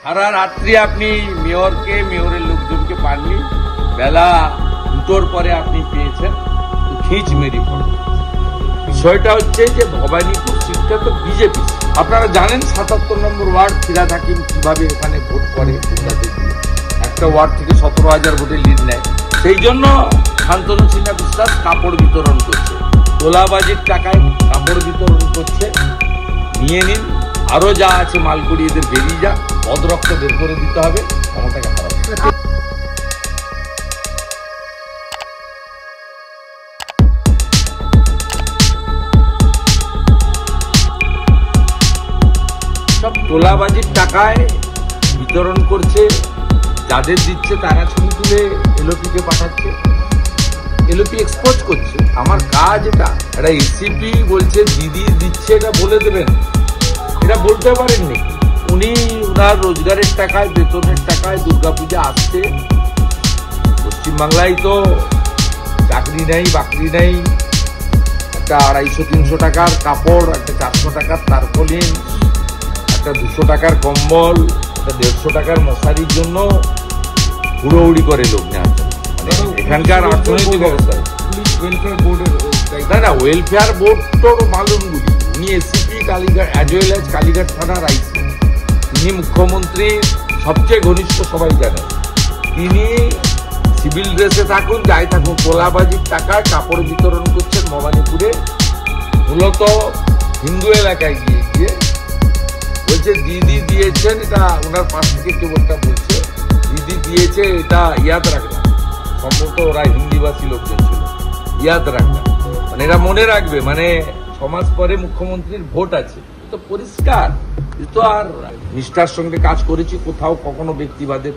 সারা রাত্রি আপনি মেয়রের লোকজনকে পাননি, বেলা 2টোর পরে আপনি পেয়েছেন, খিঁচ মেরি পড়ে। বিষয়টা হচ্ছে যে ভবানীপুর সিটটা তো বিজেপি। আপনারা জানেন 77 নম্বর ওয়ার্ড ফিরাদ হাকিম কিভাবে এখানে ভোট করে, একটা ওয়ার্ড থেকে 17,000 ভোটে লিড নেয়। সেই জন্য শান্তনু সিনহা বিশ্বাস কাপড় বিতরণ করছে, তোলাবাজির টাকায় কাপড় বিতরণ করছে। নিয়ে নিন, আরো যা আছে মালগুড়ি এদের বেরিয়ে যা, অদরক্ত বের করে দিতে হবে, ক্ষমতাকে হারাবে। সব তোলাবাজির টাকায় বিতরণ করছে, যাদের দিচ্ছে তারা ছবি তুলে এলওপিকে পাঠাচ্ছে, এলওপি এক্সপোজ করছে। আমার কাজ এটা এসিপি বলছে দিদি দিচ্ছে, এটা বলে দেবেন, এটা বলতে পারেননি। উনি ওনার রোজগারের টাকায়, বেতনের টাকায় দুর্গাপূজা আসছে। পশ্চিমবাংলায় তো চাকরি নেই, বাকরি নেই, একটা 250-300 টাকার কাপড়, একটা 400 টাকার তারপলিন, একটা 200 টাকার কম্বল, একটা 150 টাকার মশারির জন্য হুড়োহুড়ি করে লোক নেওয়ার জন্য। এখানকার অর্থনৈতিক অবস্থা না, ওয়েলফেয়ার বোর্ড তো মালুমগুলি। উনি ACP Kalighat as well as Kalighat থানার আইসি, তিনি মুখ্যমন্ত্রীর সবচেয়ে ঘনিষ্ঠ, সবাই জানেন। তিনি সিভিল ড্রেসে থাকুন, যাই থাকুন, তোলাবাজির টাকায় কাপড় বিতরণ করছেন ভবানীপুরে। মূলত হিন্দু এলাকায় গিয়ে গিয়ে বলছে দিদি দিয়েছেন, এটা ওনার পাশ থেকে কেবলটা বলছে দিদি দিয়েছে, এটা ইয়াদ রাখলাম। সম্ভবত ওরা হিন্দিভাষী লোকজন ছিল, ইয়াদ রাখলাম মানে এরা মনে রাখবে, মানে 6 মাস পরে মুখ্যমন্ত্রীর ভোট আছে, তো পরিষ্কার। তো আর নিষ্ঠার সঙ্গে কাজ করেছি, কোথাও কখনো ব্যক্তিবাদের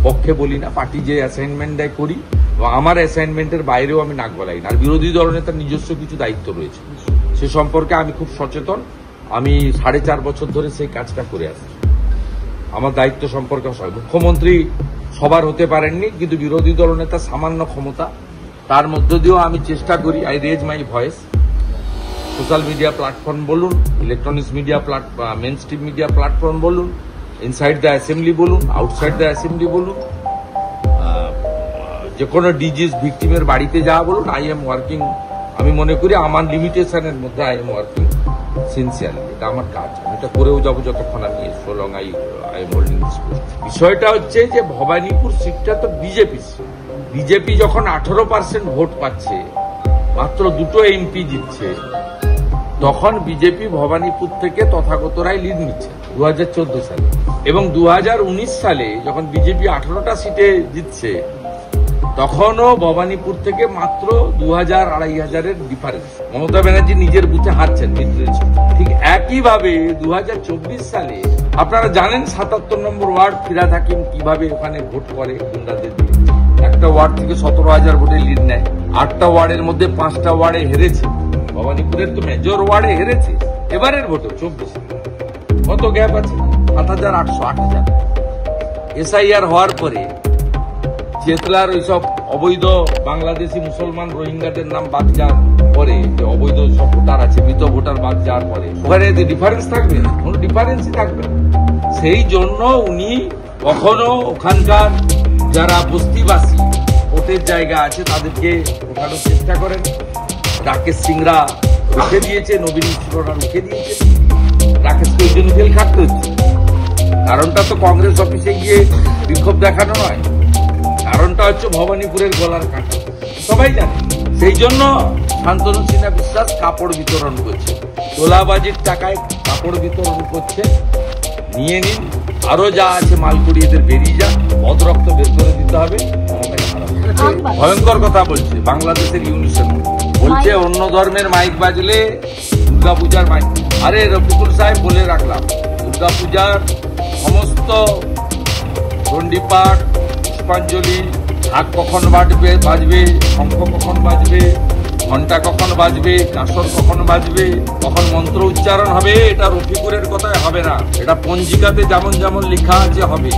পক্ষে বলি না। পার্টি যে অ্যাসাইনমেন্ট দেয় করি, এবং আমার অ্যাসাইনমেন্টের বাইরেও আমি নাক গলাই না। আর বিরোধী দলনেতার নিজস্ব কিছু দায়িত্ব রয়েছে, সে সম্পর্কে আমি খুব সচেতন। আমি 4.5 বছর ধরে সেই কাজটা করে আসছি। আমার দায়িত্ব সম্পর্কে মুখ্যমন্ত্রী সবার হতে পারেননি, কিন্তু বিরোধী দলনেতা সামান্য ক্ষমতা, তার মধ্য দিয়েও আমি চেষ্টা করি। I raise my voice. Social media platform বলুন, electronics media mainstream media platform বলুন, ইনসাইড দ্য অ্যাসেম্বলি বলুন, আউটসাইড দ্য অ্যাসেম্বলি বলুন, যে কোনো ডিজিজ ভিকটিমের বাড়িতে যাওয়া বলুন, আই এম ওয়ার্কিং। আমি মনে করি আমার লিমিটেশনের মধ্যে আই এম ওয়ার্কিং সিনসিয়ারলি। এটা আমার কাজ, আমি এটা করেও যাবো যতক্ষণ আমি so long I am holding this post. বিষয়টা হচ্ছে যে ভবানীপুর সিটটা তো বিজেপি। বিজেপি যখন 18% ভোট পাচ্ছে, মাত্র 2টো এমপি জিতছে, তখন বিজেপি ভবানীপুর থেকে তথাগত রায় লিড নিচ্ছে 2014 সালে। এবং 2019 সালে যখন বিজেপি 18টা সিটে জিতছে, তখনও ভবানীপুর থেকে মাত্র 2000-2500-এর ডিফারেন্স। মমতা ব্যানার্জি নিজের বুথে হারছেন, ঠিক একইভাবে 2024 সালে আপনারা জানেন 77 নম্বর ওয়ার্ড ফিরাদ হাকিম কিভাবে ওখানে ভোট করে গুন্ডাদের দিয়ে। একটা ওয়ার্ড থেকে 17,000 ভোটে লিড নেয়। 8টা ওয়ার্ডের মধ্যে 5টা ওয়ার্ডে হেরেছে। ভবানীপুরের তো মেজর ওয়ার্ডে হেরেছে। এবারের ভোটে 24 কত গ্যাপ আছে? 7,800, 8,000। এসআইআর হওয়ার পরে চেতলার ওইসব অবৈধ বাংলাদেশি মুসলমান রোহিঙ্গাদের নাম বাদ যাওয়ার পরে, যে অবৈধ সব ভোটার আছে, মৃত ভোটার বাদ যাওয়ার পরে, ওখানে ডিফারেন্স থাকবে? কোনো ডিফারেন্সই থাকবে না। সেই জন্য উনি কখনো ওখানকার যারা বস্তিবাসী ভোটের জায়গা আছে তাদেরকে ওঠানোর চেষ্টা করেন। রাকেশ সিংরা রুখে দিয়েছে, নবীন মিশ্ররা রুখে দিয়েছে। রাকেশকে ওই জন্য জেল খাটতে হচ্ছে। কারণটা তো কংগ্রেস অফিসে গিয়ে বিক্ষোভ দেখানো নয়, কারণটা হচ্ছে ভবানীপুরের গলার কাঁটা, সবাই জানে। সেই জন্য শান্তনু সিনহা বিশ্বাস কাপড় বিতরণ করছে, তোলাবাজির টাকায় কাপড় বিতরণ করছে। নিয়ে নিন, আরো যা আছে মালগুড়ি এদের বেরিয়ে যা, অদরক্ত বের করে দিতে হবে, ক্ষমতাকে হারাবে। ভয়ঙ্কর কথা বলছে বাংলাদেশের ইউনিসেন, বলছে অন্য ধর্মের মাইক বাজলে দুর্গাপূজার মাইক। আরে রফিকুল সাহেব বলে রাখলাম, দুর্গাপূজার সমস্ত চণ্ডীপাঠ, পুষ্পাঞ্জলি, ঢাক কখন বাজবে, শঙ্খ কখন বাজবে, ঘন্টা কখন বাজবে, কাসর কখন বাজবে, কখন মন্ত্র উচ্চারণ হবে, এটা রফিকুরের কথায় হবে না। এটা পঞ্জিকাতে যেমন যেমন লেখা আছে হবে।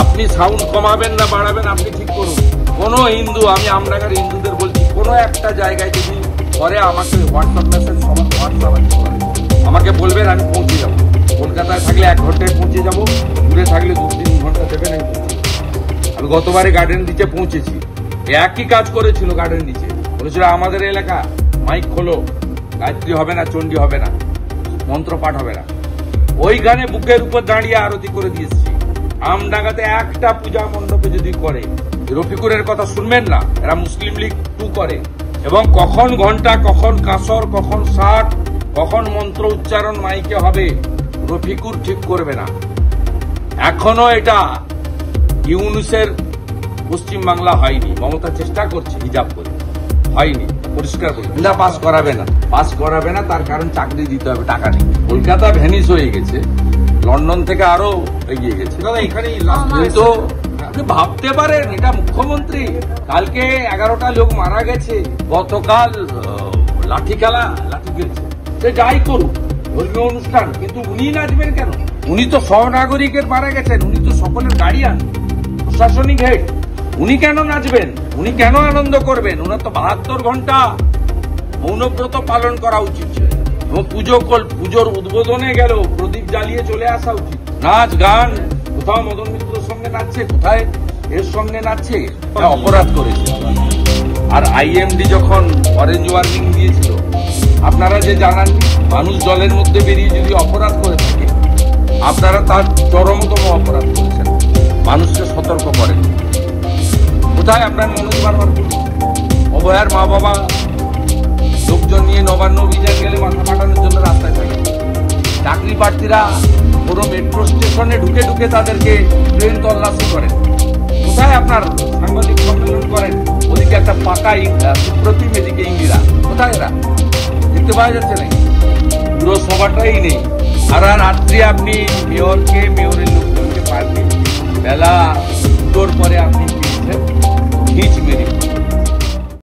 আপনি সাউন্ড কমাবেন না বাড়াবেন, আপনি ঠিক করুন। কোনো হিন্দু, আমি আমনাগার হিন্দুদের বলছি, কোনো একটা জায়গায় যদি পরে আমাকে হোয়াটসঅ্যাপ মেসেজ, সবার হোয়াটসঅ্যাপ আছে, আমাকে বলবেন, আমি পৌঁছে যাবো। কলকাতায় থাকলে 1 ঘন্টায় পৌঁছে যাবো, দূরে থাকলে 2 দিন গতবারে গার্ডেন রিচে পৌঁছেছি, একই কাজ করেছিল। গার্ডেন রিচে বলেছিল আমাদের এলাকা মাইক খোলো, গায়ত্রী হবে না, চণ্ডী হবে না, মন্ত্র পাঠ হবে না। ওইখানে বুকের উপর দাঁড়িয়ে আরতি করে দিয়েছি। আমডাঙ্গাতে একটা পূজা মণ্ডপে যদি করে, রফিকুরের কথা শুনবেন না, এরা মুসলিম লীগ 2 করে, এবং কখন ঘন্টা, কখন কাসর, কখন ষাট, কখন মন্ত্র উচ্চারণ মাইকে হবে রফিকুর ঠিক করবে না। এখনো এটা ইউনুসের পশ্চিম বাংলা হয়নি। মমতা চেষ্টা করছে হিজাব করে, হয়নি, পরিষ্কার করে না। পাস করাবে না, পাস করাবে না, তার কারণ চাকরি দিতে হবে, টাকা নেই। কলকাতা ভ্যানিস হয়ে গেছে, লন্ডন থেকে আরো এগিয়ে গেছে। কিন্তু আপনি ভাবতে পারেন এটা মুখ্যমন্ত্রী, কালকে 11টা লোক মারা গেছে, গতকাল লাঠি খেলা, লাঠি খেলছে। সে যাই করুক, ধর্মীয় অনুষ্ঠান, কিন্তু উনি নাচবেন কেন? উনি তো সহনাগরিকের মারা গেছেন, উনি তো সকলের গার্ডিয়ান, প্রশাসনিক হেড। উনি কেন নাচবেন? উনি কেন আনন্দ করবেন? ওনার তো 72 ঘন্টা মৌনব্রত পালন করা উচিত ছিল, এবং পুজোর উদ্বোধনে গেল প্রদীপ জ্বালিয়ে চলে আসা উচিত। নাচ গান, কোথাও মদন মিত্রর সঙ্গে নাচছে, কোথায় এর সঙ্গে নাচছে, অপরাধ করেছে। আর আইএমডি যখন অরেঞ্জ ওয়ার্নিং দিয়েছিল, আপনারা যে জানান, মানুষ জলের মধ্যে বেরিয়ে যদি অপরাধ করে থাকে, আপনারা তার চরমতম অপরাধ করেছেন, মানুষকে সতর্ক করেন। কোথায় আপনার মনোজ বারবার অভয়ার মা বাবা লোকজন নিয়ে নবান্ন অভিযান গেলে মাথা কাটানোর জন্য রাস্তায় থাকে। চাকরি প্রার্থীরা কোনো মেট্রো স্টেশনে ঢুকে ঢুকে তাদেরকে ট্রেন তল্লাশি করেন। কোথায় আপনার সাংবাদিক সম্মেলন করেন, ওদিকে একটা পাকা সুপ্রতিম, এদিকে ইন্দিরা, কোথায় এরা? দেখতে পাওয়া যাচ্ছে নাকি? পুরো সভাটাই নেই। আর রাত্রি আপনি মেয়রের লোকজনকে পারবেন, বেলা 2টোর পরে আপনি